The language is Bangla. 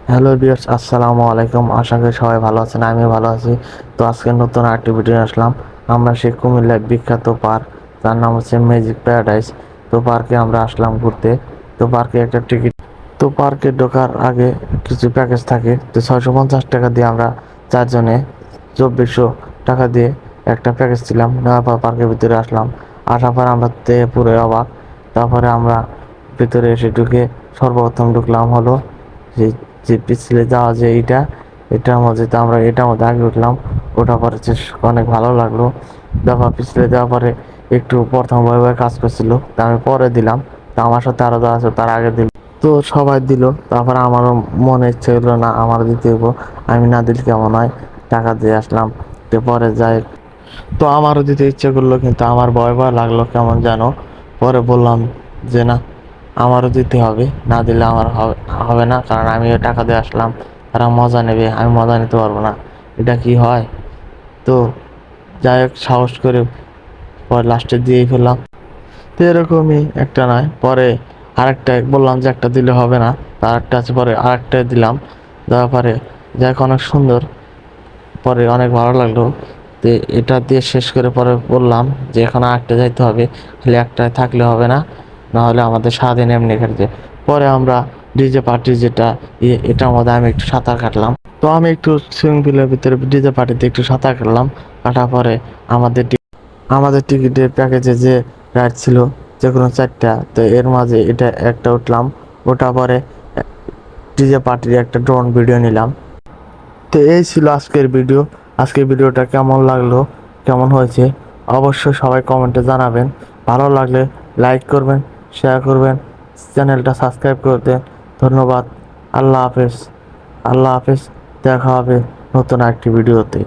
হ্যালো ভিউয়ার্স, আসসালামু আলাইকুম। আশা করি সবাই ভালো আছেন, আমিও ভালো আছি। তো আজকে নতুন আরেকটি ভিডিও আসলাম। আমরা সেই কুমিল্লার বিখ্যাত পার্ক, তার নাম হচ্ছে ম্যাজিক প্যারাডাইস। তো পার্কে আমরা আসলাম ঘুরতে। তো পার্কে একটা টিকিট, তো পার্কে ঢোকার আগে কিছু প্যাকেজ থাকে। তো 650 টাকা দিয়ে আমরা চারজনে 2400 টাকা দিয়ে একটা প্যাকেজ ছিলাম। নেওয়ার পর পার্কের ভিতরে আসলাম। আসার পর আমরা পুরো অবাক। তারপরে আমরা ভিতরে এসে ঢুকে সর্বপ্রথম ঢুকলাম হলো যে যে পিছলে যাওয়া যে এটার মধ্যে। তো আমরা এটার মধ্যে আগে উঠলাম। ওঠার পরে অনেক ভালো লাগলো। তারপর পিছলে যাওয়ার পরে একটু প্রথম ভয় ভয় কাজ করছিল, তা আমি পরে দিলাম। তো আমার সাথে আরো যারা আছে তার আগে দিল। তো সবাই দিল। তারপরে আমারও মনে ইচ্ছে হলো না আমার দিতে হইব, আমি না দিলে কেমন হয়। টাকা দিয়ে আসলাম। তো পরে যাই, তো আমারও দিতে ইচ্ছে করলো, কিন্তু আমার ভয় ভয় লাগলো কেমন যেন। পরে বললাম যে না, আমারও দিতে হবে, না দিলে আমার হবে হবে না, কারণ আমিও টাকা দিয়ে আসলাম। তারা মজা নেবে, আমি মজা নিতে পারবো না, এটা কি হয়। তো যাই হোক, সাহস করে পরে লাস্টে দিয়েই ফেললাম। তো এরকমই একটা নয়, পরে আরেকটা বললাম যে একটা দিলে হবে না, তার একটা আছে, পরে আরেকটা দিলাম। দেওয়ার পরে যাই অনেক সুন্দর, পরে অনেক ভালো লাগলো। তো এটা দিয়ে শেষ করে পরে বললাম যে এখন আরেকটা যাইতে হবে, খালি একটায় থাকলে হবে না, না হলে আমাদের সারাদিন এমনি কেটে। পরে আমরা ডিজে পার্টি যেটা এটার মধ্যে আমি একটু সাঁতার কাটলাম। তো আমি একটু সুইমিং পুলের ভিতরে ডিজে পার্টিতে একটু সাঁতার কাটলাম। কাটার পরে আমাদের আমাদের টিকিটের প্যাকেজে যে রাইড ছিল যে কোনো চারটা, তো এর মাঝে এটা একটা উঠলাম। ওটা পরে ডিজে পার্টির একটা ড্রোন ভিডিও নিলাম। তো এই ছিল আজকের ভিডিও। আজকের ভিডিওটা কেমন লাগলো, কেমন হয়েছে, অবশ্যই সবাই কমেন্টে জানাবেন। ভালো লাগলে লাইক করবেন, শেয়ার করবেন, চ্যানেলটা সাবস্ক্রাইব করতে। ধন্যবাদ। আল্লাহ হাফেজ। আল্লাহ হাফেজ। দেখা হবে নতুন একটি ভিডিওতে।